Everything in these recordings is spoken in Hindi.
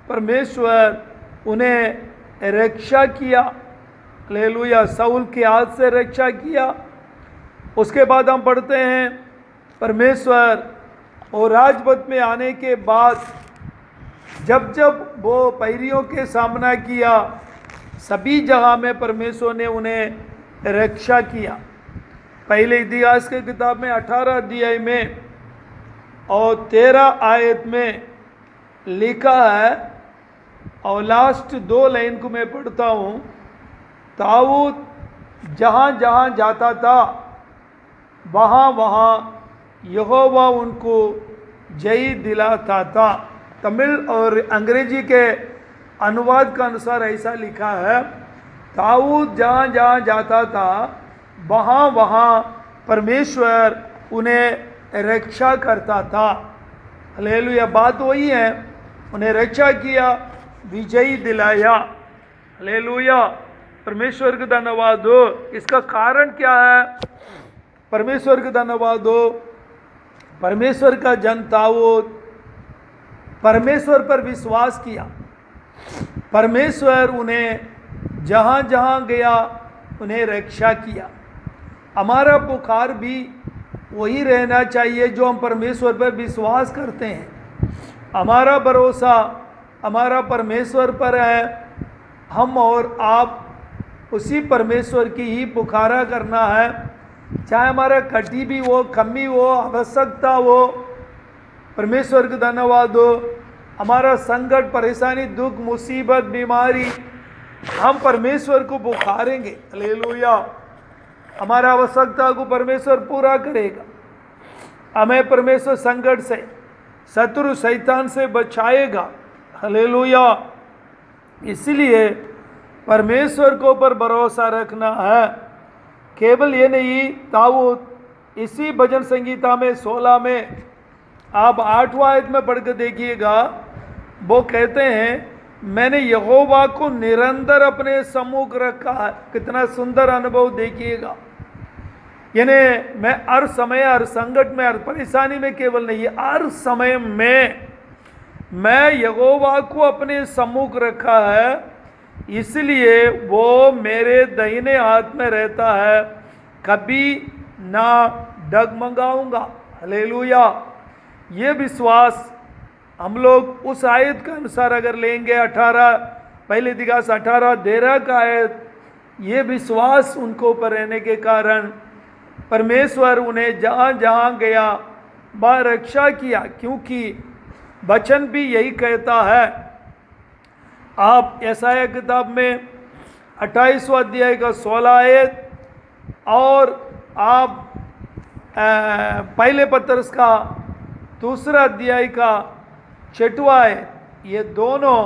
परमेश्वर उन्हें रक्षा किया। हालेलुया, साउल के हाथ से रक्षा किया। उसके बाद हम पढ़ते हैं परमेश्वर और राजपथ में आने के बाद जब जब वो पैरियों के सामना किया, सभी जगह में परमेश्वर ने उन्हें रक्षा किया। पहले इतिहास के किताब में 18 अध्याय में और 13 आयत में लिखा है, और लास्ट 2 लाइन को मैं पढ़ता हूँ। दाऊद जहाँ जहाँ जाता था वहाँ वहाँ यहोवा उनको जय दिलाता था। तमिल और अंग्रेजी के अनुवाद के अनुसार ऐसा लिखा है, दाऊद जहाँ जहाँ जाता था वहाँ वहाँ परमेश्वर उन्हें रक्षा करता था। हालेलुया, बात वही है, उन्हें रक्षा किया, विजयी दिलाया। हालेलुया, परमेश्वर का धन्यवाद हो। इसका कारण क्या है? परमेश्वर का धन्यवाद हो। परमेश्वर का जन दाऊद परमेश्वर पर विश्वास किया। परमेश्वर उन्हें जहाँ जहाँ गया उन्हें रक्षा किया। हमारा पुकार भी वही रहना चाहिए जो हम परमेश्वर पर विश्वास करते हैं। हमारा भरोसा हमारा परमेश्वर पर है। हम और आप उसी परमेश्वर की ही पुकारा करना है, चाहे हमारा कटी भी हो, कमी हो, आवश्यकता हो। परमेश्वर का धन्यवाद हो। हमारा संकट, परेशानी, दुख, मुसीबत, बीमारी, हम परमेश्वर को पुकारेंगे। हालेलुया, हमारा आवश्यकता को परमेश्वर पूरा करेगा। हमें परमेश्वर संकट से, शत्रु शैतान से बचाएगा। हालेलुया, इसलिए परमेश्वर को पर भरोसा रखना है। केवल ये नहीं, दाऊद इसी भजन संगीता में 16 में आप 8वां आयत में पढ़ के देखिएगा, वो कहते हैं मैंने यहोवा को निरंतर अपने सम्मुख रखा है। कितना सुंदर अनुभव देखिएगा। यानी मैं हर समय, हर संकट में, हर परेशानी में केवल नहीं, हर समय में मैं यहोवा को अपने सम्मुख रखा है, इसलिए वो मेरे दाहिने हाथ में रहता है, कभी ना डगमगाऊंगा। हालेलुया, ये विश्वास हम लोग उस आयत के अनुसार अगर लेंगे, 18 पहले इतिहास 18:13 का आयत, ये विश्वास उनको पर रहने के कारण परमेश्वर उन्हें जहाँ जहाँ गया वहाँ रक्षा किया। क्योंकि वचन भी यही कहता है। आप यशायाह किताब में 28वां अध्याय का 16 आयत और आप पहले पत्रस का 2 अध्याय का 6वां आयत, ये दोनों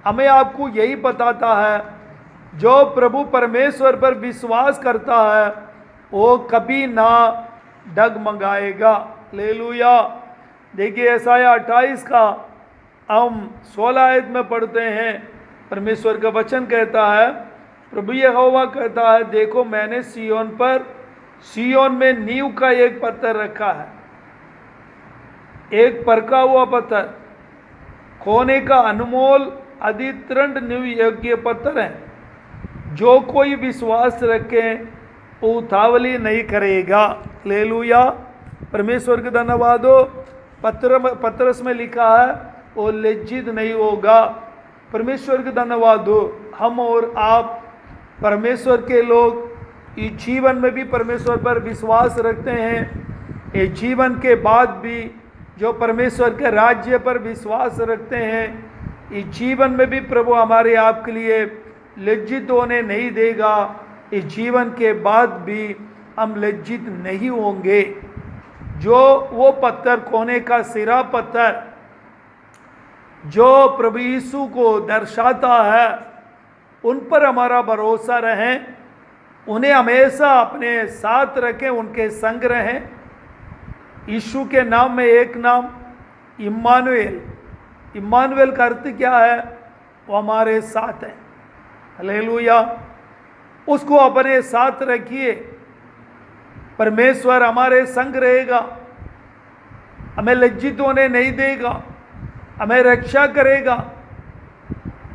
हमें आपको यही बताता है, जो प्रभु परमेश्वर पर विश्वास करता है वो कभी ना डगमगाएगा। हालेलुया, देखिए यशायाह 28 का हम 16 आयत में पढ़ते हैं। परमेश्वर का वचन कहता है, प्रभु यहोवा कहता है, देखो मैंने सिय्योन में नींव का एक पत्थर रखा है, एक परखा हुआ पत्थर, खोने का अनमोल अधितृण नींव योग्य पत्थर है, जो कोई विश्वास रखे उतावली नहीं करेगा। हालेलुया, परमेश्वर का धन्यवाद हो। पत्रस में लिखा है वो लज्जित नहीं होगा। परमेश्वर का धन्यवाद हो। हम और आप परमेश्वर के लोग इस जीवन में भी परमेश्वर पर विश्वास रखते हैं, इस जीवन के बाद भी जो परमेश्वर के राज्य पर विश्वास रखते हैं, इस जीवन में भी प्रभु हमारे आपके लिए लज्जित होने नहीं देगा। इस जीवन के बाद भी हम लज्जित नहीं होंगे। जो वो पत्थर, कोने का सिरा पत्थर जो प्रभु यीशु को दर्शाता है, उन पर हमारा भरोसा रहे, उन्हें हमेशा अपने साथ रखें, उनके संग रहें। यीशु के नाम में एक नाम इम्मानुएल, इम्मानुएल का अर्थ क्या है? वो हमारे साथ है। हालेलुया, उसको अपने साथ रखिए, परमेश्वर हमारे संग रहेगा, हमें लज्जित होने नहीं देगा, हमें रक्षा करेगा।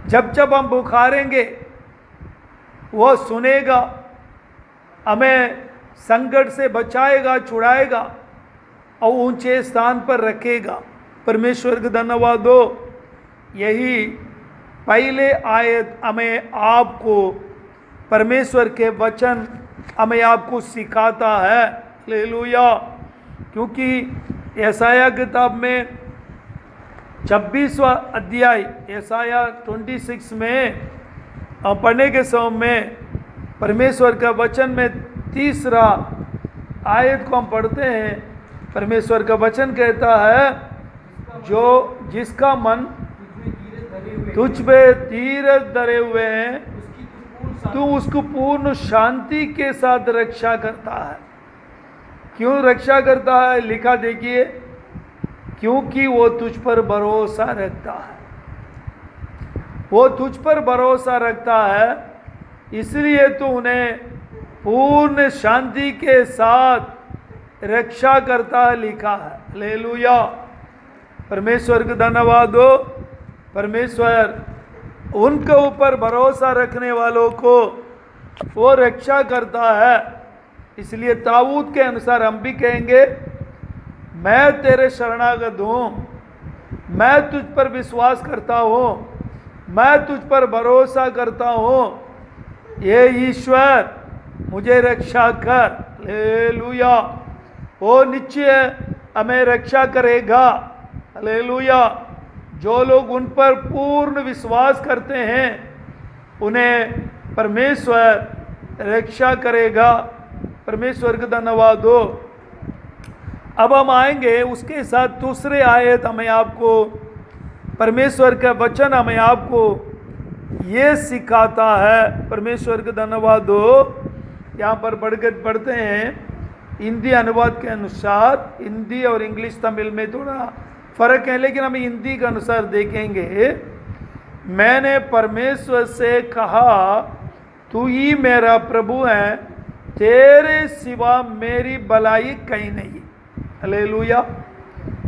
जब जब हम पुकारेंगे वो सुनेगा, हमें संकट से बचाएगा, छुड़ाएगा और ऊंचे स्थान पर रखेगा। परमेश्वर का धन्यवाद हो। यही पहले आयत हमें आपको परमेश्वर के वचन हमें आपको सिखाता है। हालेलुया। क्योंकि यशाया किताब में 26वां अध्याय यशाया 26 में पढ़ने के समय में परमेश्वर का वचन में 3रा आयत को हम पढ़ते हैं। परमेश्वर का वचन कहता है, जो जिसका मन तुझ पे धीरज धरे हुए हैं, तू उसको पूर्ण शांति के साथ रक्षा करता है। क्यों रक्षा करता है? लिखा देखिए, क्योंकि वो तुझ पर भरोसा रखता है। वो तुझ पर भरोसा रखता है, इसलिए तू उन्हें पूर्ण शांति के साथ रक्षा करता है, लिखा है। हालेलुया। परमेश्वर का धन्यवाद हो। परमेश्वर उनके ऊपर भरोसा रखने वालों को वो रक्षा करता है। इसलिए ताबूत के अनुसार हम भी कहेंगे, मैं तेरे शरणागत हूँ, मैं तुझ पर विश्वास करता हूँ, मैं तुझ पर भरोसा करता हूँ। ये ईश्वर मुझे रक्षा कर। हालेलुया। वो निश्चय हमें रक्षा करेगा। हालेलुया। जो लोग उन पर पूर्ण विश्वास करते हैं उन्हें परमेश्वर रक्षा करेगा। परमेश्वर का धन्यवाद हो। अब हम आएंगे उसके साथ दूसरे आयत हमें आपको परमेश्वर का वचन हमें आपको ये सिखाता है। परमेश्वर का धन्यवाद हो। यहाँ पर पढ़ते हैं हिंदी अनुवाद के अनुसार। हिंदी और इंग्लिश तमिल में थोड़ा फर्क है, लेकिन हम हिंदी के अनुसार देखेंगे। मैंने परमेश्वर से कहा, तू ही मेरा प्रभु है, तेरे सिवा मेरी भलाई कहीं नहीं। हालेलुया।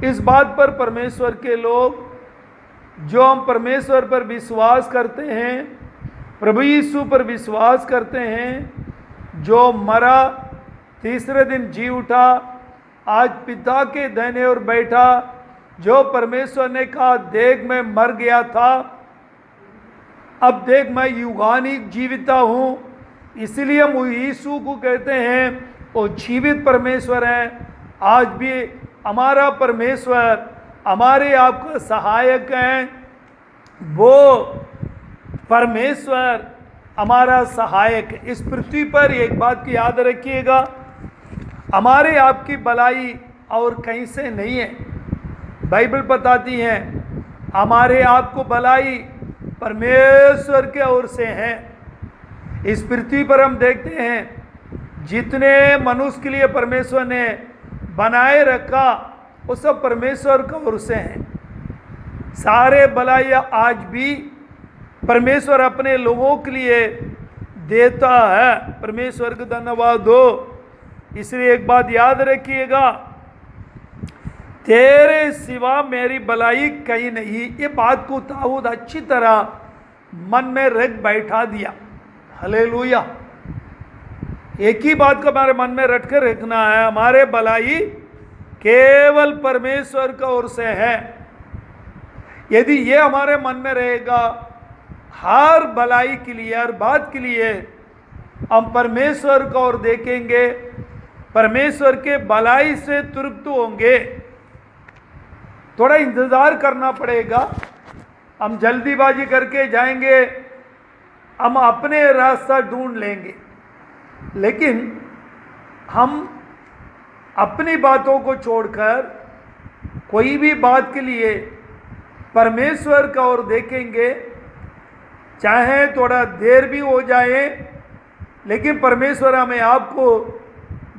इस बात पर परमेश्वर के लोग, जो हम परमेश्वर पर विश्वास करते हैं, प्रभु यीशु पर विश्वास करते हैं, जो मरा तीसरे दिन जी उठा, आज पिता के दाहिने ओर बैठा, जो परमेश्वर ने कहा देख मैं मर गया था, अब देख मैं युगानिक जीविता हूँ, इसलिए हम यीशु को कहते हैं वो जीवित परमेश्वर हैं। आज भी हमारा परमेश्वर हमारे आपका सहायक हैं। वो परमेश्वर हमारा सहायक है। इस पृथ्वी पर एक बात की याद रखिएगा, हमारे आपकी भलाई और कहीं से नहीं है। बाइबल बताती है हमारे आपको भलाई परमेश्वर के ओर से है। इस पृथ्वी पर हम देखते हैं जितने मनुष्य के लिए परमेश्वर ने बनाए रखा वो सब परमेश्वर की ओर से हैं। सारे भलाइयाँ आज भी परमेश्वर अपने लोगों के लिए देता है। परमेश्वर का धन्यवाद हो। इसलिए एक बात याद रखिएगा, तेरे सिवा मेरी भलाई कहीं नहीं। ये बात को दाऊद अच्छी तरह मन में रख बैठा दिया। हालेलुया। एक ही बात को हमारे मन में रट कर रखना है, हमारे भलाई केवल परमेश्वर की ओर से है। यदि ये हमारे मन में रहेगा, हर भलाई के लिए, हर बात के लिए हम परमेश्वर को ओर देखेंगे, परमेश्वर के भलाई से तृप्त होंगे। थोड़ा इंतज़ार करना पड़ेगा। हम जल्दीबाजी करके जाएंगे, हम अपने रास्ता ढूंढ लेंगे, लेकिन हम अपनी बातों को छोड़कर कोई भी बात के लिए परमेश्वर का ओर देखेंगे, चाहे थोड़ा देर भी हो जाए, लेकिन परमेश्वर हमें आपको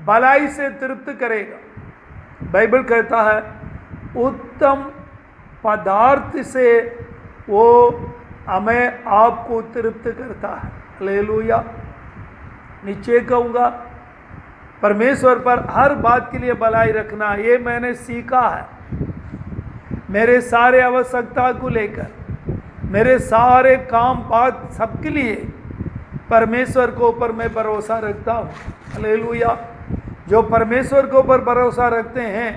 भलाई से तृप्त करेगा। बाइबल कहता है उत्तम पदार्थ से वो हमें आपको तृप्त करता है। हालेलुया। नीचे कहूँगा, परमेश्वर पर हर बात के लिए भलाई रखना, ये मैंने सीखा है। मेरे सारे आवश्यकता को लेकर मेरे सारे काम बात सबके लिए परमेश्वर के ऊपर मैं भरोसा रखता हूँ। हालेलुया। जो परमेश्वर के ऊपर भरोसा रखते हैं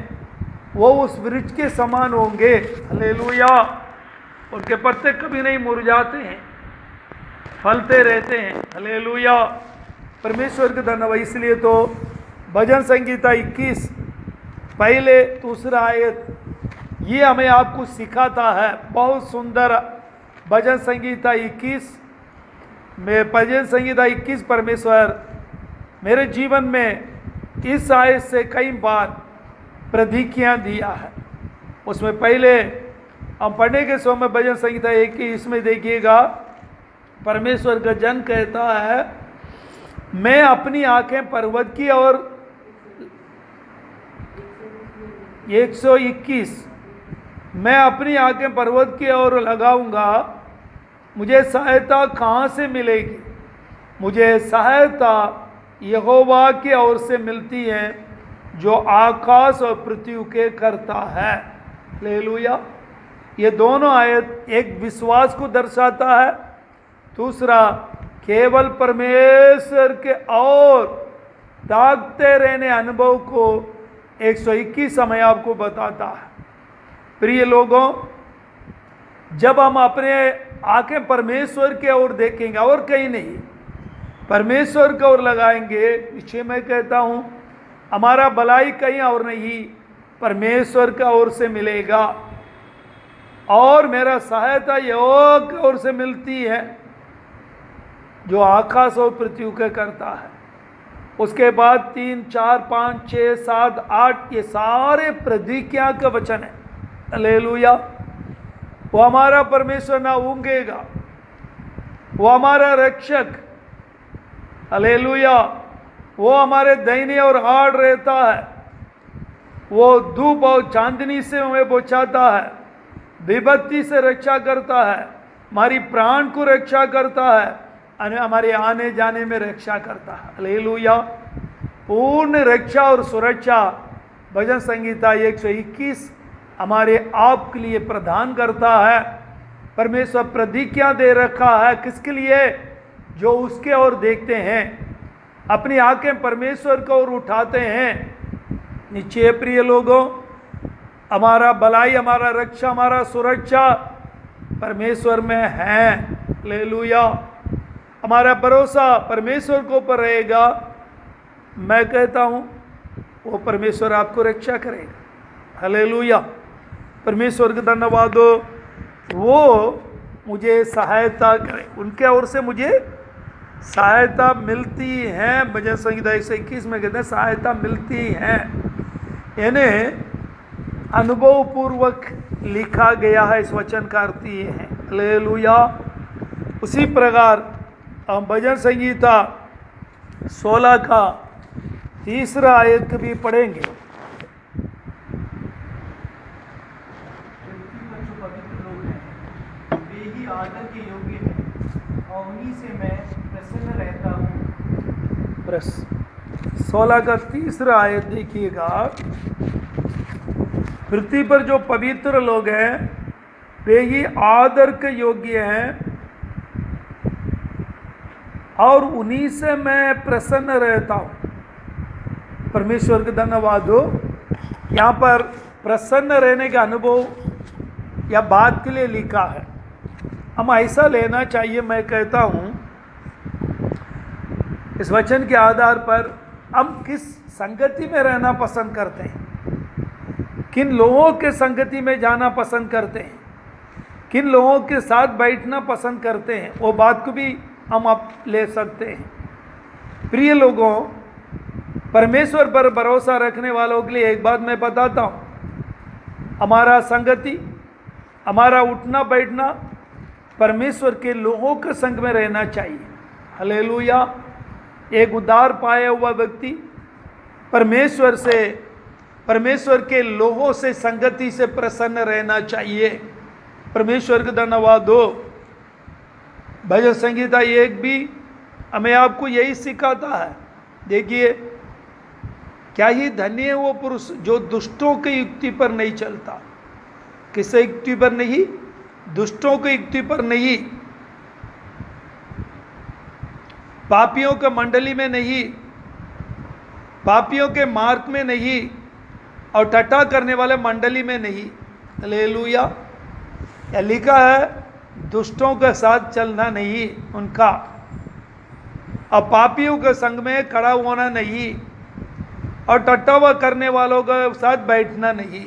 वो उस वृक्ष के समान होंगे। हालेलुया। उनके पत्ते कभी नहीं मुरझाते हैं, फलते रहते हैं। हालेलुया। परमेश्वर के धन्यवाद। इसलिए तो भजन संगीता 21 पहले दूसरा आयत ये हमें आपको सिखाता है। बहुत सुंदर भजन संगीता 21 में, भजन संगीता 21 परमेश्वर मेरे जीवन में इस आयत से कई बार प्रतिज्ञा दिया है। उसमें पहले हम पढ़ने के समय भजन संगीता 21 में देखिएगा, परमेश्वर का जन कहता है, मैं अपनी आंखें पर्वत की और 121 मैं अपनी आंखें पर्वत की ओर लगाऊंगा, मुझे सहायता कहाँ से मिलेगी? मुझे सहायता यहोवा की ओर से मिलती है जो आकाश और पृथ्वी के करता है। हालेलुया। ये दोनों आयत एक विश्वास को दर्शाता है, दूसरा केवल परमेश्वर के और ताकते रहने अनुभव को 121 समय आपको बताता है। प्रिय लोगों, जब हम अपने आंखें परमेश्वर की ओर देखेंगे और कहीं नहीं, परमेश्वर की ओर लगाएंगे, निश्चय मैं कहता हूँ हमारा भलाई कहीं और नहीं, परमेश्वर की ओर से मिलेगा। और मेरा सहायता यहोवा की ओर से मिलती है जो आकाश और पृथ्वी के करता है। उसके बाद 3, 4, 5, 6, 7, 8 ये सारे प्रतिज्ञा के वचन है। हालेलुया। वो हमारा परमेश्वर ना ऊंघेगा, वो हमारा रक्षक। हालेलुया। वो हमारे दाहिने और आड़ रहता है, वो धूप और चांदनी से हमें बचाता है, विपत्ति से रक्षा करता है, हमारी प्राण को रक्षा करता है, हमारे आने जाने में रक्षा करता है। हालेलुया। पूर्ण रक्षा और सुरक्षा भजन संगीता 121 हमारे आप के लिए प्रदान करता है। परमेश्वर प्रतिज्ञा दे रखा है, किसके लिए? जो उसके ओर देखते हैं, अपनी आंखें परमेश्वर की ओर उठाते हैं। निश्चय प्रिय लोगों, हमारा भलाई, हमारा रक्षा, हमारा सुरक्षा परमेश्वर में है। हालेलुया। हमारा भरोसा परमेश्वर के ऊपर रहेगा। मैं कहता हूँ वो परमेश्वर आपको रक्षा करेगा। हालेलुया। परमेश्वर का धन्यवाद हो, वो मुझे सहायता करे, उनके ओर से मुझे सहायता मिलती है। भजन संगीता 121 में कहते हैं सहायता मिलती है, यानी अनुभव पूर्वक लिखा गया है। इस वचन का अर्थ ये है। हालेलुया। उसी प्रकार हम भजन संगीता 16 का 3रा आयत भी पढ़ेंगे। वे ही आदर के योग्य हैं और उन्हीं से मैं प्रसन्न रहता हूँ। 16 का 3रा आयत देखिएगा। पृथ्वी पर जो पवित्र लोग हैं वे ही आदर के योग्य हैं और उन्हीं से मैं प्रसन्न रहता हूँ। परमेश्वर का धन्यवाद हो। यहाँ पर प्रसन्न रहने का अनुभव या बात के लिए लिखा है, हम ऐसा लेना चाहिए। मैं कहता हूँ इस वचन के आधार पर हम किस संगति में रहना पसंद करते हैं, किन लोगों के संगति में जाना पसंद करते हैं, किन लोगों के साथ बैठना पसंद करते हैं, वो बात को भी हम आप ले सकते हैं। प्रिय लोगों, परमेश्वर पर भरोसा रखने वालों के लिए एक बात मैं बताता हूँ, हमारा संगति, हमारा उठना बैठना परमेश्वर के लोगों के संग में रहना चाहिए। हालेलुया। एक उद्धार पाया हुआ व्यक्ति परमेश्वर से, परमेश्वर के लोगों से, संगति से प्रसन्न रहना चाहिए। परमेश्वर का धन्यवाद हो। भजन संगीता 1 भी हमें आपको यही सिखाता है। देखिए, क्या ही धन्य है वो पुरुष जो दुष्टों की युक्ति पर नहीं चलता। किस युक्ति पर नहीं? दुष्टों की युक्ति पर नहीं, पापियों के मंडली में नहीं, पापियों के मार्ग में नहीं, और टट्टा करने वाले मंडली में नहीं। हालेलुया। यह लिखा है दुष्टों के साथ चलना नहीं उनका, और पापियों के संग में खड़ा होना नहीं, और टट्टा करने वालों के साथ बैठना नहीं।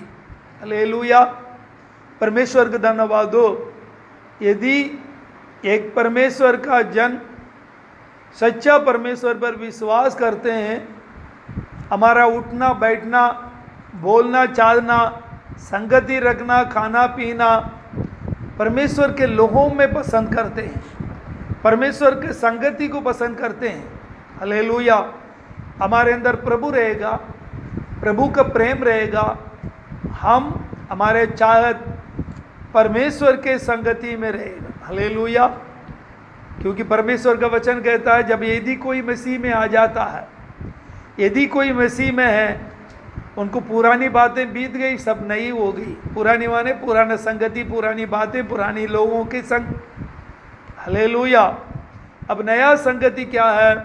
हालेलुया। परमेश्वर का धन्यवाद हो। यदि एक परमेश्वर का जन सच्चा परमेश्वर पर विश्वास करते हैं, हमारा उठना बैठना, बोलना चालना, संगति रखना, खाना पीना परमेश्वर के लोगों में पसंद करते हैं, परमेश्वर के संगति को पसंद करते हैं। हालेलुया। हमारे अंदर प्रभु रहेगा, प्रभु का प्रेम रहेगा, हम हमारे चाहत परमेश्वर के संगति में रहेगा। हालेलुया। क्योंकि परमेश्वर का वचन कहता है जब यदि कोई मसीह में आ जाता है, यदि कोई मसीह में है, उनको पुरानी बातें बीत गई, सब नई हो गई। पुरानी माने पुराना संगति, पुरानी बातें, पुरानी लोगों के संग। हालेलुया। अब नया संगति क्या है?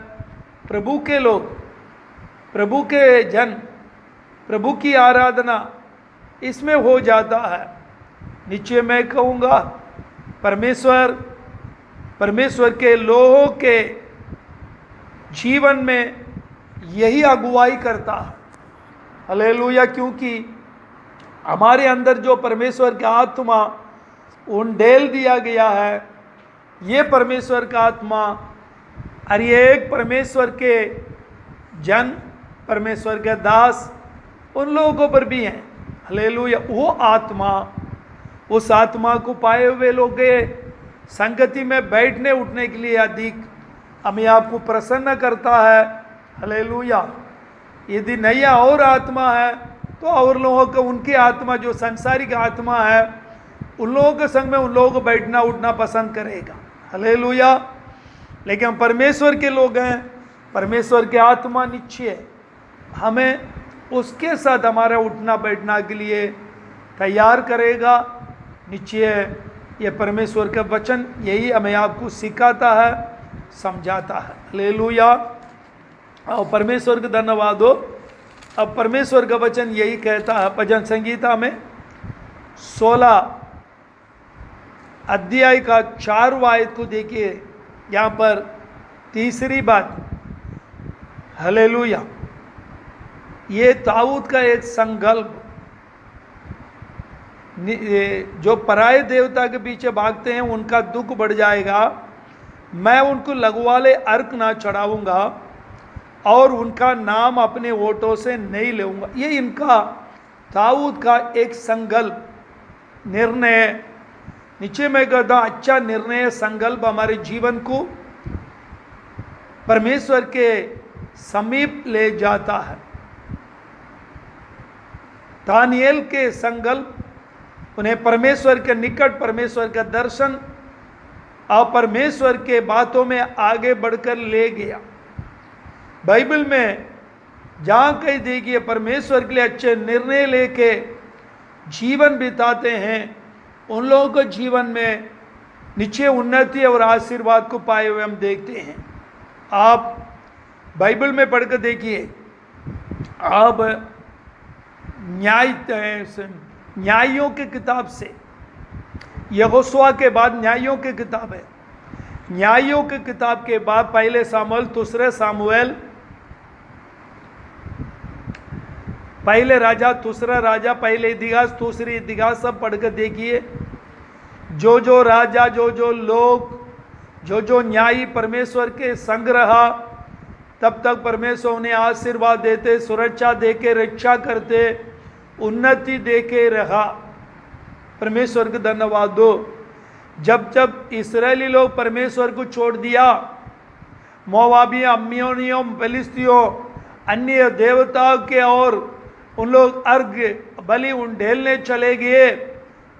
प्रभु के लोग, प्रभु के जन, प्रभु की आराधना इसमें हो जाता है। नीचे मैं कहूँगा परमेश्वर के लोगों के जीवन में यही अगुवाई करता है। हालेलुया। क्योंकि हमारे अंदर जो परमेश्वर का आत्मा उंडेल दिया गया है, ये परमेश्वर का आत्मा हर एक परमेश्वर के जन, परमेश्वर के दास, उन लोगों पर भी हैं। हालेलुया। वो आत्मा, उस आत्मा को पाए हुए लोग गए संगति में बैठने उठने के लिए अधिक हमें आपको प्रसन्न करता है। हालेलुया। यदि नया और आत्मा है तो और लोगों को, उनकी आत्मा जो सांसारिक आत्मा है, उन लोगों के संग में उन लोगों को बैठना उठना पसंद करेगा। हालेलुया। लेकिन हम परमेश्वर के लोग हैं, परमेश्वर के आत्मा निश्चय है, हमें उसके साथ हमारा उठना बैठना के लिए तैयार करेगा। निश्चय ये परमेश्वर का वचन यही हमें आपको सिखाता है, समझाता है। हालेलुया। और परमेश्वर का धन्यवाद हो। अब परमेश्वर का वचन यही कहता है भजन संगीता में 16 अध्याय का 4 आयत को देखिए। यहाँ पर तीसरी बात, हालेलुया, ये दाऊद का एक संकल्प, जो पराये देवता के पीछे भागते हैं उनका दुख बढ़ जाएगा, मैं उनको लघुवाले अर्क ना चढ़ाऊंगा और उनका नाम अपने ओटों से नहीं लेऊंगा। ये इनका दाऊद का एक संकल्प, निर्णय। नीचे मैं कहता हूँ अच्छा निर्णय, संकल्प हमारे जीवन को परमेश्वर के समीप ले जाता है। दानिएल के संकल्प उन्हें परमेश्वर के निकट, परमेश्वर का दर्शन और परमेश्वर के बातों में आगे बढ़कर ले गया। बाइबल में जहाँ कहीं देखिए परमेश्वर के लिए अच्छे निर्णय लेके जीवन बिताते हैं, उन लोगों को जीवन में निश्चय उन्नति और आशीर्वाद को पाए हुए हम देखते हैं। आप बाइबल में पढ़कर देखिए, आप न्यायों की किताब से, यहोशुआ के बाद न्यायों की किताब है, न्यायों की किताब के बाद पहले सामुएल, दूसरे सामुएल, पहले राजा, दूसरा राजा, पहले इतिहास, दूसरी इतिहास, सब पढ़कर देखिए। जो जो राजा, जो जो लोग, जो जो न्यायी परमेश्वर के संग रहा, तब तक परमेश्वर उन्हें आशीर्वाद देते, सुरक्षा देके रक्षा करते, उन्नति देके रहा। परमेश्वर का धन्यवाद दो। जब जब इस्राएली लोग परमेश्वर को छोड़ दिया, मोवाबियों, अम्मियोनियों, फिलिस्तियों, अन्य देवताओं के और उन लोग अर्घ बलि उंडेलने चले गए,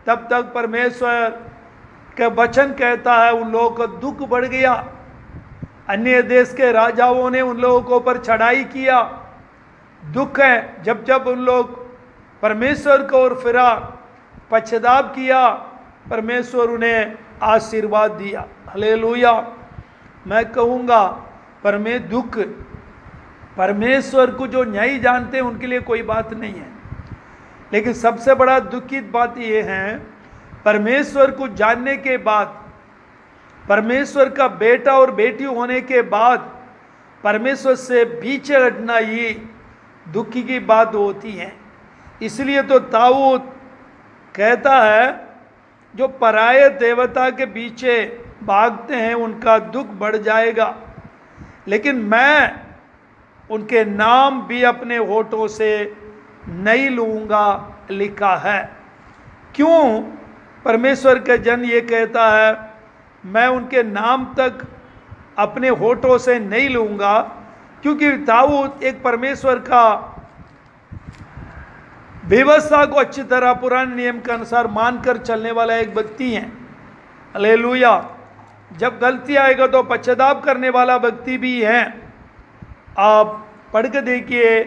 तब तक परमेश्वर का वचन कहता है उन लोगों का दुख बढ़ गया। अन्य देश के राजाओं ने उन लोगों के ऊपर चढ़ाई किया। दुख है जब जब उन लोग परमेश्वर को ओर फिरा, पश्चाताप किया, परमेश्वर उन्हें आशीर्वाद दिया। हालेलुया। मैं कहूँगा परमेश्वर को जो नहीं जानते हैं उनके लिए कोई बात नहीं है, लेकिन सबसे बड़ा दुखित बात यह है, परमेश्वर को जानने के बाद, परमेश्वर का बेटा और बेटी होने के बाद परमेश्वर से पीछे हटना ही दुखी की बात होती है। इसलिए तो दाऊद कहता है, जो पराये देवता के पीछे भागते हैं उनका दुख बढ़ जाएगा, लेकिन मैं उनके नाम भी अपने होठों से नहीं लूँगा, लिखा है। क्यों परमेश्वर का जन ये कहता है मैं उनके नाम तक अपने होठों से नहीं लूँगा? क्योंकि दाऊद एक परमेश्वर का व्यवस्था को अच्छी तरह पुराने नियम के अनुसार मानकर चलने वाला एक व्यक्ति है। हालेलुया। जब गलती आएगा तो पश्चाताप करने वाला व्यक्ति भी है। आप पढ़ के देखिए,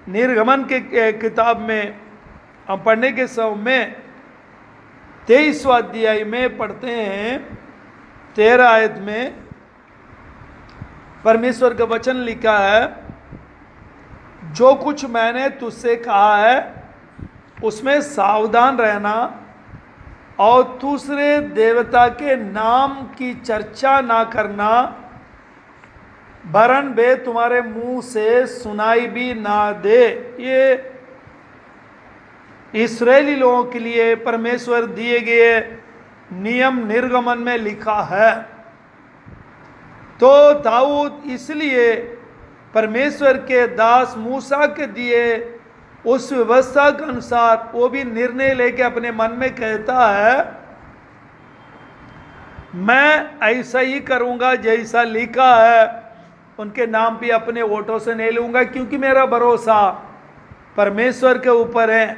निर्गमन के किताब में हम पढ़ने के समय में 23वां अध्याय में पढ़ते हैं, 13 आयत में परमेश्वर का वचन लिखा है, जो कुछ मैंने तुझसे कहा है उसमें सावधान रहना और दूसरे देवता के नाम की चर्चा ना करना, वरन वे तुम्हारे मुंह से सुनाई भी ना दे। ये इस्राएली लोगों के लिए परमेश्वर दिए गए नियम निर्गमन में लिखा है। तो दाऊद इसलिए परमेश्वर के दास मूसा के दिए उस व्यवस्था के अनुसार वो भी निर्णय लेके अपने मन में कहता है, मैं ऐसा ही करूंगा जैसा लिखा है, उनके नाम भी अपने वोटों से नहीं लूंगा, क्योंकि मेरा भरोसा परमेश्वर के ऊपर है,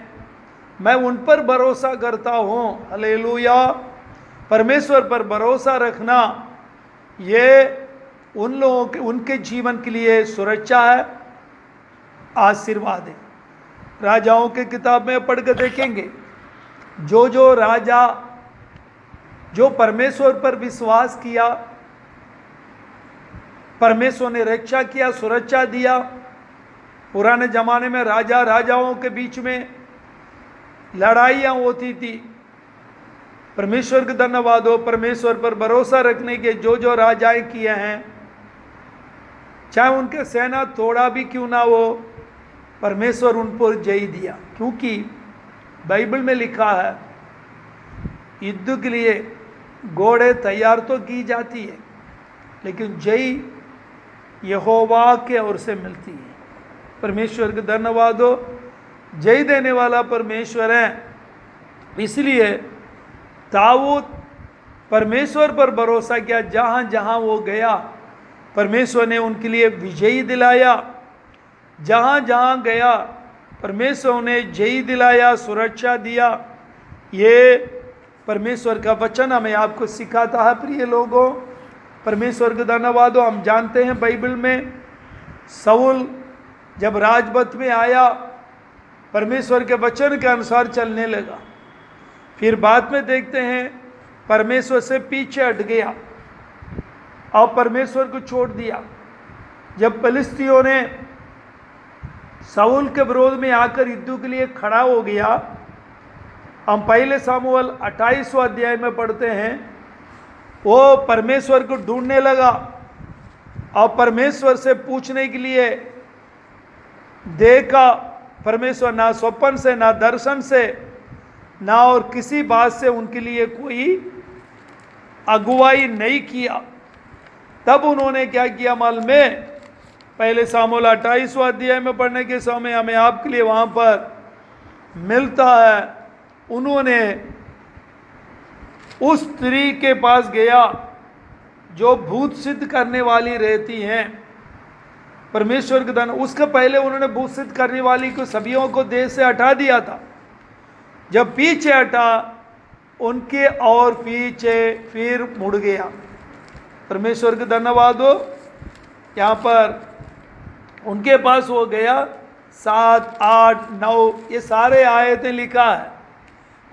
मैं उन पर भरोसा करता हूँ। हालेलुया। परमेश्वर पर भरोसा रखना ये उन लोगों के, उनके जीवन के लिए सुरक्षा है, आशीर्वाद है। राजाओं के किताब में पढ़ कर देखेंगे, जो राजा जो परमेश्वर पर विश्वास किया, परमेश्वर ने रक्षा किया, सुरक्षा दिया। पुराने जमाने में राजाओं के बीच में लड़ाइयाँ होती थी। परमेश्वर का धन्यवाद हो, परमेश्वर पर भरोसा रखने के जो राजाएं किए हैं, चाहे उनके सेना थोड़ा भी क्यों ना हो, परमेश्वर उन पर जय दिया। क्योंकि बाइबल में लिखा है, युद्ध के लिए घोड़े तैयार तो की जाती है, लेकिन जय यहोवा के ओर से मिलती है। परमेश्वर का धन्यवाद हो, जय देने वाला परमेश्वर है। इसलिए दाऊद परमेश्वर पर भरोसा किया, जहाँ जहाँ वो गया परमेश्वर ने उनके लिए विजयी दिलाया। जहाँ जहाँ गया परमेश्वर ने जय दिलाया, सुरक्षा दिया। ये परमेश्वर का वचन हमें आपको सिखाता है। प्रिय लोगों, परमेश्वर का धन्यवाद हो। हम जानते हैं बाइबल में शाऊल जब राजपथ में आया, परमेश्वर के वचन के अनुसार चलने लगा, फिर बाद में देखते हैं परमेश्वर से पीछे हट गया और परमेश्वर को छोड़ दिया। जब फिलिस्तियों ने शाऊल के विरोध में आकर युद्ध के लिए खड़ा हो गया, हम पहले सामुएल 28वां अध्याय में पढ़ते हैं, वो परमेश्वर को ढूंढने लगा और परमेश्वर से पूछने के लिए देखा। परमेश्वर ना स्वप्न से, ना दर्शन से, ना और किसी बात से उनके लिए कोई अगुवाई नहीं किया। तब उन्होंने क्या किया मालूम में, पहले सामुएल 28वां अध्याय में पढ़ने के समय हमें आपके लिए वहाँ पर मिलता है, उन्होंने उस स्त्री के पास गया जो भूत सिद्ध करने वाली रहती हैं। परमेश्वर के धन, उसके पहले उन्होंने भूत सिद्ध करने वाली को सभियों को देश से हटा दिया था। जब पीछे हटा, उनके और पीछे फिर मुड़ गया। परमेश्वर के धन्यवाद हो। यहाँ पर उनके पास वो गया, 7, 8, 9 ये सारे आयतें लिखा है।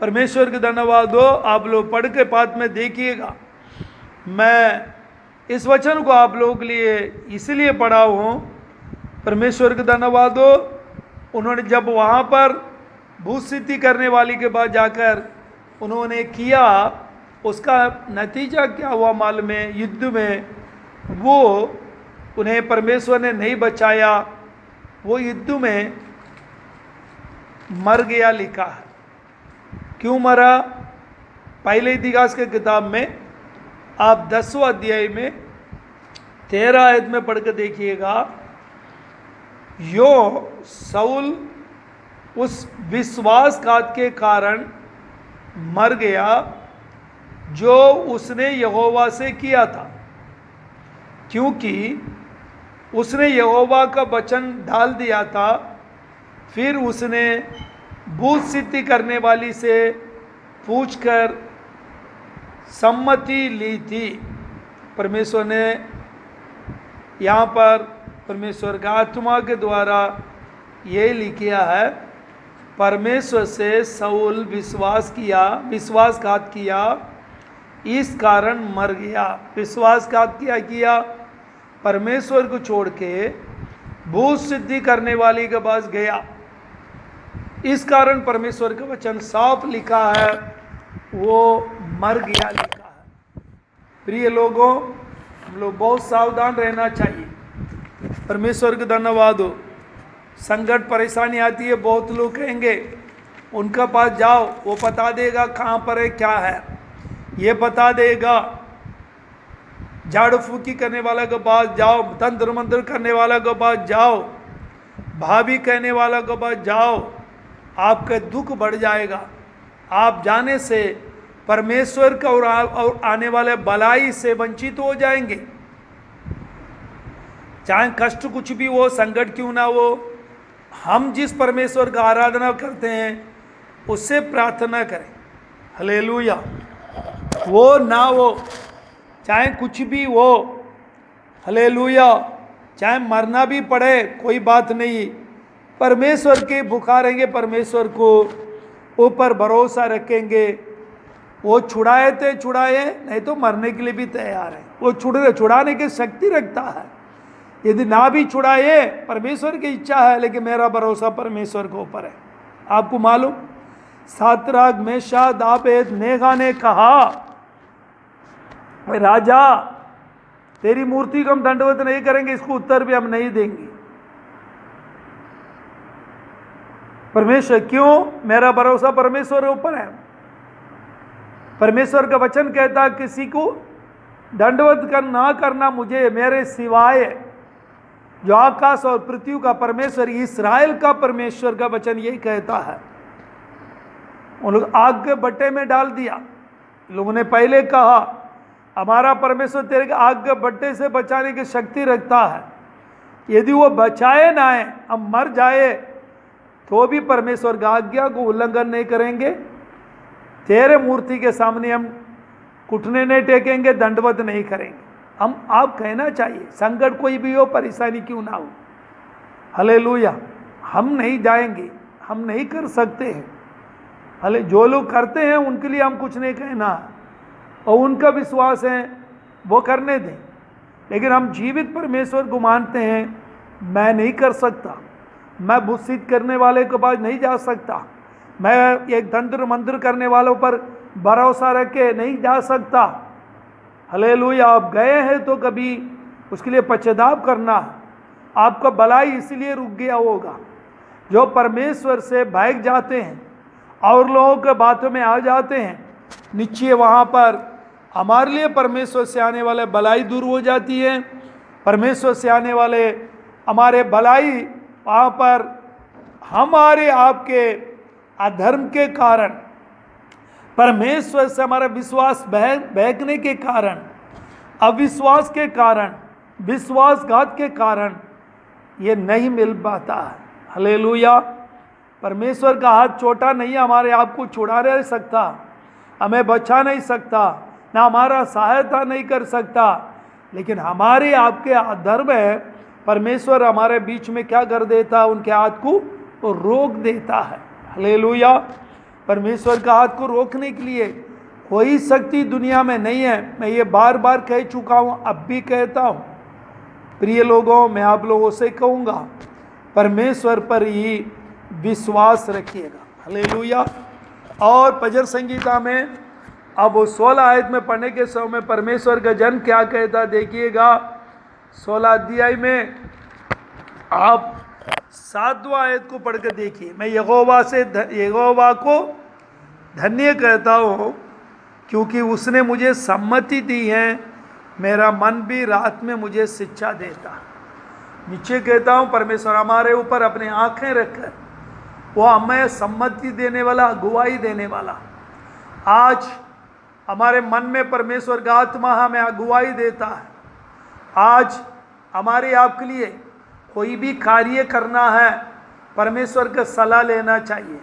परमेश्वर के धन्यवाद हो। आप लोग पढ़ के बाद में देखिएगा। मैं इस वचन को आप लोगों के लिए इसलिए पढ़ा हूँ, परमेश्वर के धन्यवाद हो। उन्होंने जब वहाँ पर भूस्थिति करने वाली के बाद जाकर उन्होंने किया, उसका नतीजा क्या हुआ मालूम है? युद्ध में वो उन्हें परमेश्वर ने नहीं बचाया, वो युद्ध में मर गया लिखा है। क्यों मरा? पहले इतिहास के किताब में आप 10वां अध्याय में 13 आयत में पढ़ कर देखिएगा। यो साउल उस विश्वासघात के कारण मर गया जो उसने यहोवा से किया था, क्योंकि उसने यहोवा का वचन डाल दिया था। फिर उसने भूत सिद्धि करने वाली से पूछकर सम्मति ली थी। परमेश्वर ने यहाँ पर परमेश्वर का आत्मा के द्वारा ये लिखा है, परमेश्वर से साउल विश्वासघात किया, इस कारण मर गया। विश्वासघात किया, परमेश्वर को छोड़ के भूत सिद्धि करने वाली के पास गया, इस कारण परमेश्वर का वचन साफ लिखा है, वो मर गया लिखा है। प्रिय लोगों, हम लोग बहुत सावधान रहना चाहिए। परमेश्वर का धन्यवाद हो। संकट परेशानी आती है, बहुत लोग कहेंगे उनका पास जाओ, वो बता देगा कहाँ पर है क्या है, ये बता देगा। झाड़ू फूकी करने वाला के पास जाओ, तंत्र मंत्र करने वाला के पास जाओ, भाभी कहने वाला के पास जाओ, आपका दुख बढ़ जाएगा। आप जाने से परमेश्वर का और आने वाले भलाई से वंचित हो जाएंगे। चाहे कष्ट कुछ भी हो, संकट क्यों ना हो, हम जिस परमेश्वर का आराधना करते हैं उससे प्रार्थना करें। हालेलुया। वो ना हो, चाहे कुछ भी हो, हालेलुया, चाहे मरना भी पड़े, कोई बात नहीं। परमेश्वर के पुकारेंगे, परमेश्वर को ऊपर भरोसा रखेंगे। वो छुड़ाए थे छुड़ाए, नहीं तो मरने के लिए भी तैयार है। वो छुड़ाने की शक्ति रखता है। यदि ना भी छुड़ाए, परमेश्वर की इच्छा है, लेकिन मेरा भरोसा परमेश्वर के ऊपर है। आपको मालूम, सातराग मेशक अबेदनेगो ने कहा, राजा तेरी मूर्ति को हम दंडवत नहीं करेंगे, इसको उत्तर भी हम नहीं देंगे। परमेश्वर, क्यों? मेरा भरोसा परमेश्वर के ऊपर है। परमेश्वर का वचन कहता है किसी को दंडवत ना करना मुझे, मेरे सिवाय। जो आकाश और पृथ्वी का परमेश्वर, इस्राएल का परमेश्वर का वचन यही कहता है। उन लोग आग के बट्टे में डाल दिया। लोगों ने पहले कहा हमारा परमेश्वर तेरे के आग के बट्टे से बचाने की शक्ति रखता है, यदि वो बचाए ना है, हम मर जाए तो भी परमेश्वर की आज्ञा को उल्लंघन नहीं करेंगे। तेरे मूर्ति के सामने हम घुटने नहीं टेकेंगे, दंडवत नहीं करेंगे। हम आप कहना चाहिए, संकट कोई भी हो, परेशानी क्यों ना हो, हालेलुया, हम नहीं जाएंगे, हम नहीं कर सकते हैं। हले जो लोग करते हैं उनके लिए हम कुछ नहीं कहना, और उनका विश्वास है वो करने दें। लेकिन हम जीवित परमेश्वर को मानते हैं। मैं नहीं कर सकता, मैं भूषित करने वाले के पास नहीं जा सकता, मैं एक तंत्र मंत्र करने वालों पर भरोसा रख के नहीं जा सकता। हालेलुया। आप गए हैं तो कभी उसके लिए पश्चाताप करना। आपका भलाई इसलिए रुक गया होगा। जो परमेश्वर से भाग जाते हैं और लोगों के बातों में आ जाते हैं, नीचे वहाँ पर हमारे लिए परमेश्वर से आने वाले भलाई दूर हो जाती है। परमेश्वर से आने वाले हमारे भलाई वहाँ पर हमारे आपके अधर्म के कारण, परमेश्वर से हमारा विश्वास बहकने के कारण, अविश्वास के कारण, विश्वासघात के कारण ये नहीं मिल पाता है। हालेलुया। परमेश्वर का हाथ छोटा नहीं है, हमारे आप को छुड़ा नहीं सकता, हमें बचा नहीं सकता, ना हमारा सहायता नहीं कर सकता। लेकिन हमारे आपके अधर्म है, परमेश्वर हमारे बीच में क्या कर देता है, उनके हाथ को रोक देता है। हालेलुया। परमेश्वर का हाथ को रोकने के लिए कोई शक्ति दुनिया में नहीं है। मैं ये बार बार कह चुका हूँ, अब भी कहता हूँ। प्रिय लोगों, मैं आप लोगों से कहूँगा, परमेश्वर पर ही विश्वास रखिएगा। हालेलुया। और भजन संगीता में अब वो 16 आयत में पढ़ने के समय में परमेश्वर का जन क्या कहता देखिएगा। 16 अध्याय में आप 7वां आयत को पढ़कर देखिए। मैं यहोवा को धन्य कहता हूँ क्योंकि उसने मुझे सम्मति दी है, मेरा मन भी रात में मुझे शिक्षा देता। नीचे कहता हूँ, परमेश्वर हमारे ऊपर अपने आंखें रखकर वो हमें सम्मति देने वाला, अगुवाई देने वाला। आज हमारे मन में परमेश्वर का आत्मा हमें अगुवाई देता है। आज हमारे आपके लिए कोई भी कार्य करना है, परमेश्वर का सलाह लेना चाहिए।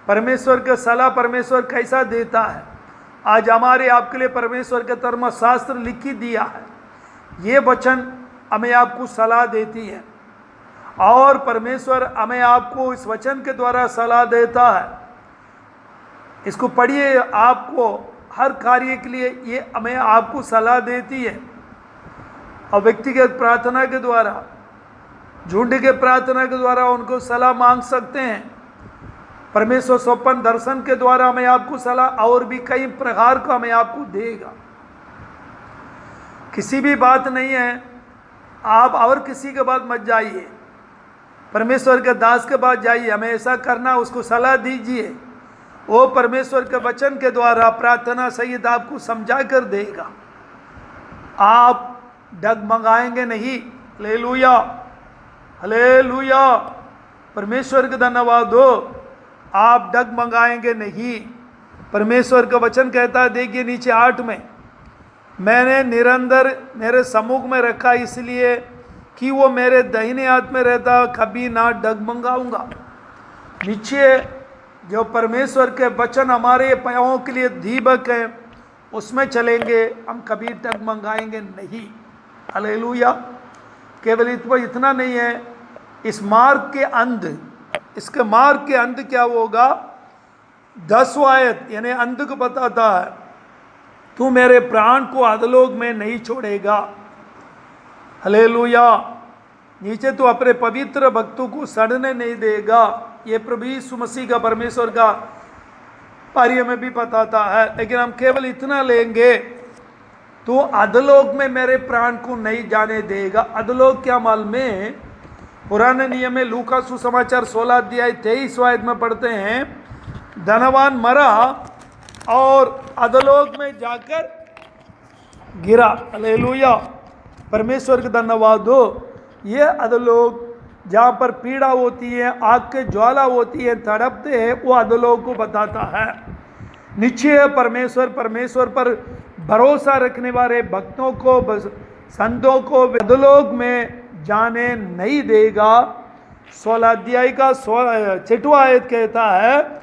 परमेश्वर का सलाह परमेश्वर कैसा देता है, आज हमारे आपके लिए परमेश्वर का धर्मशास्त्र लिख दिया है। ये वचन हमें आपको सलाह देती है और परमेश्वर हमें आपको इस वचन के द्वारा सलाह देता है। इसको पढ़िए, आपको हर कार्य के लिए ये हमें आपको सलाह देती है। और व्यक्तिगत प्रार्थना के द्वारा, झुंड के प्रार्थना के द्वारा उनको सलाह मांग सकते हैं। परमेश्वर स्वप्न दर्शन के द्वारा हमें आपको सलाह और भी कई प्रकार का हमें आपको देगा। किसी भी बात नहीं है, आप और किसी के बाद मत जाइए, परमेश्वर के दास के बाद जाइए। हमें ऐसा करना, उसको सलाह दीजिए। वो परमेश्वर के वचन के द्वारा प्रार्थना सहित आपको समझा कर देगा। आप डगमगाएंगे नहीं। Hallelujah, hallelujah. परमेश्वर का धन्यवाद हो। आप डगमगाएंगे नहीं। परमेश्वर का वचन कहता है, देखिए नीचे 8 में, मैंने निरंतर मेरे सम्मुख में रखा इसलिए कि वो मेरे दाहिने हाथ में रहता, कभी ना डगमगाऊंगा। नीचे जो परमेश्वर के वचन हमारे पाँवों के लिए दीपक है, उसमें चलेंगे, हम कभी डगमगाएंगे नहीं। हालेलुया। केवल इतना नहीं है, इस मार्ग के अंत, इसके मार्ग के अंत क्या होगा। 10वां आयत यानी अंत को बताता है, तू मेरे प्राण को अधोलोक में नहीं छोड़ेगा। हालेलुया। नीचे तो अपने पवित्र भक्तों को सड़ने नहीं देगा। ये प्रभु यीशु मसीह का, परमेश्वर का कार्य में भी बताता है। लेकिन हम केवल इतना लेंगे, तो अधोलोक में मेरे प्राण को नहीं जाने देगा। अधोलोक क्या मालूम में, पुराने नियम में लूका सुसमाचार 16 अध्याय 23 आयत में पढ़ते हैं, धनवान मरा और अधोलोक में जाकर गिरा। हालेलुया। परमेश्वर का धन्यवाद हो। ये अधोलोक जहाँ पर पीड़ा होती है, आग के ज्वाला होती है, तड़पते हैं, वो अधोलोक को बताता है। नीचे परमेश्वर पर भरोसा रखने वाले भक्तों को, संतों को अधोलोक में जाने नहीं देगा। 16 अध्याय का 6वां आयत कहता है,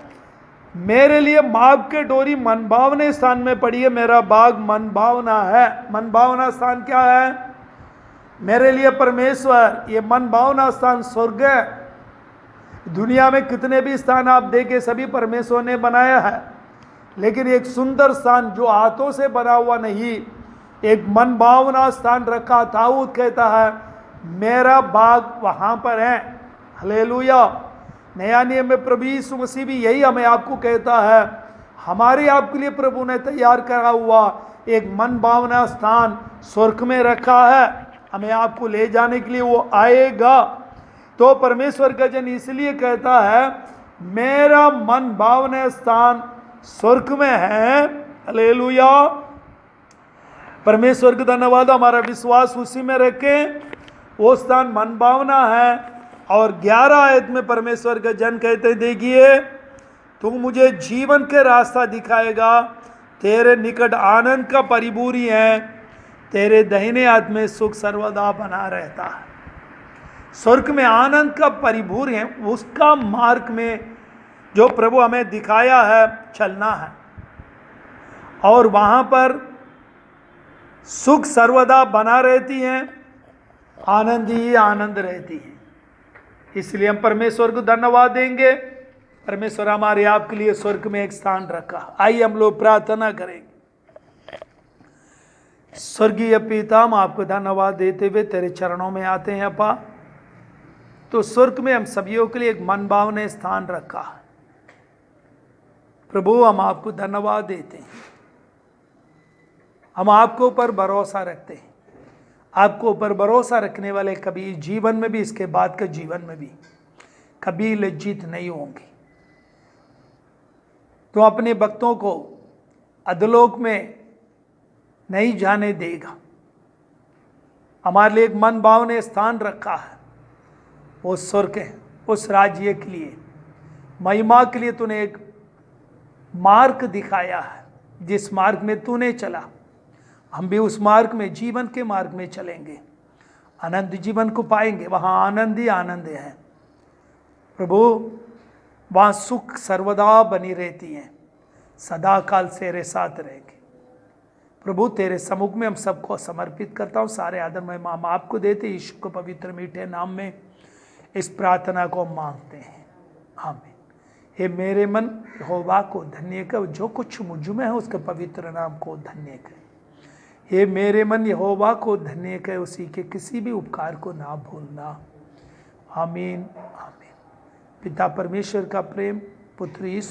मेरे लिए माप के डोरी मनभावने स्थान में पड़ी है, मेरा बाग मनभावना है। मनभावना स्थान क्या है? मेरे लिए परमेश्वर, ये मनभावना स्थान स्वर्ग है। दुनिया में कितने भी स्थान आप देखें, सभी परमेश्वर ने बनाया है, लेकिन एक सुंदर स्थान जो हाथों से बना हुआ नहीं, एक मनभावना स्थान रखा। दाऊद कहता है, मेरा बाग वहां पर है। हालेलुया। नया नियम में प्रभु यीशु मसीह भी यही हमें आपको कहता है, हमारे आपके लिए प्रभु ने तैयार करा हुआ एक मनभावना स्थान स्वर्ग में रखा है। हमें आपको ले जाने के लिए वो आएगा। तो परमेश्वर का जन इसलिए कहता है, मेरा मनभावना स्थान स्वर्ग में है। हालेलुया। परमेश्वर का धन्यवाद। हमारा विश्वास उसी में रखें, वो स्थान मनभावना है। और 11 आयत में परमेश्वर का जन कहते, देखिए तू मुझे जीवन के रास्ता दिखाएगा, तेरे निकट आनंद का परिपूरी है, तेरे दाहिने हाथ में सुख सर्वदा बना रहता है। स्वर्ग में आनंद का परिपूर है, उसका मार्ग में जो प्रभु हमें दिखाया है चलना है, और वहां पर सुख सर्वदा बना रहती है, आनंद ही आनंद रहती है। इसलिए हम परमेश्वर को धन्यवाद देंगे परमेश्वर हमारे आपके लिए स्वर्ग में एक स्थान रखा। आइए हम लोग प्रार्थना करेंगे। स्वर्गीय पिता, हम आपको धन्यवाद देते हुए तेरे चरणों में आते हैं अपा। तो स्वर्ग में हम सभियों के लिए एक मन भावने स्थान रखा। प्रभु हम आपको धन्यवाद देते हैं। हम आपको ऊपर भरोसा रखते हैं। आपको ऊपर भरोसा रखने वाले कभी जीवन में भी, इसके बाद के जीवन में भी कभी लज्जित नहीं होंगे। तो अपने भक्तों को अधोलोक में नहीं जाने देगा। हमारे लिए एक मन भावने स्थान रखा है, वो स्वर्ग है। उस राज्य के लिए, महिमा के लिए तूने एक मार्ग दिखाया है। जिस मार्ग में तूने चला, हम भी उस मार्ग में, जीवन के मार्ग में चलेंगे। आनंद जीवन को पाएंगे। वहाँ आनंद ही आनंद है प्रभु। वहाँ सुख सर्वदा बनी रहती है, सदा काल तेरे साथ रहेंगे। प्रभु तेरे सम्मुख में हम सबको समर्पित करता हूँ। सारे आदर में हम आपको देते, यीशु को पवित्र मीठे नाम में इस प्रार्थना को मांगते हैं, आमीन। हे मेरे मन यहोवा को धन्य कर, जो कुछ मुझ में है उसके पवित्र नाम को धन्य कर। हे मेरे मन यहोवा को धन्य कर, उसी के किसी भी उपकार को ना भूलना, आमीन आमीन। पिता परमेश्वर का प्रेम, पुत्र यीशु